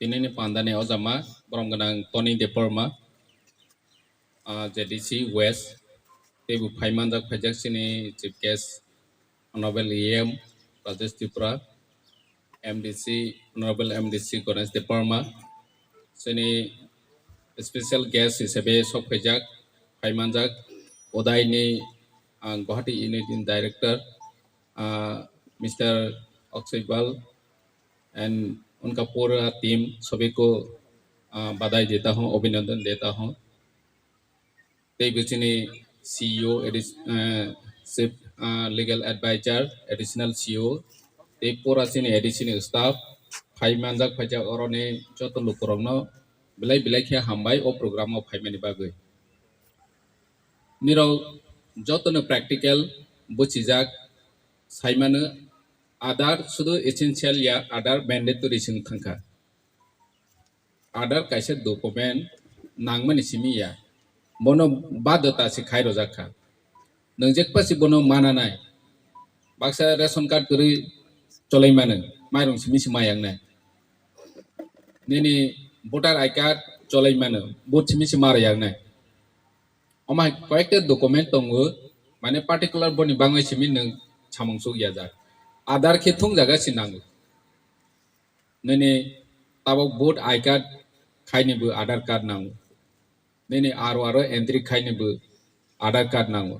Ini pandane ojama borong ganang Tony Deporma JDC West tebu Paimanjak Pajak sini Chief Guest Honorable EM Rajesh Tripura MDC Honorable MDC Ganesh Deporma sini special guest hisabe sok pajak Paimanjak Odaini Guwahati Unit Director Mr. Oksibal and उनका पूरा team सभी को बधाई देता हूँ अभिनंदन देता हूँ ते बिचनी CEO Chief Legal Advisor Additional CEO ते पूरा सिनी additional staff फाइव मानजाक फाइजा और ने जोतो लुकुरंग न बिलाई बिलाई क्या हमबाई ओ प्रोग्राम ओ फाइव मनी बागुई निरो जोतो न practical बुचिजाक साइमाने Aadhaar sudah essential ya Aadhaar mandatory sing tangka. Aadhaar kaisa dokumen nangman isimi ya. Bono badota si khairo zakha. Nengjek pasi bono mana nai. Baksa ration card kuri cholai mana. Mairong simi simayang nai. Nini voter ID card cholai mana. Bot simi simarayang nai. Omai koyekte dokumen tongu mane particular boni bangoi simi neng chamong sug ya jak. Aadhaar ke thung jaga sinang. Nene tabok vote ID card khaini bu Aadhaar card nang. Nene aro entry khaini bu Aadhaar card nang.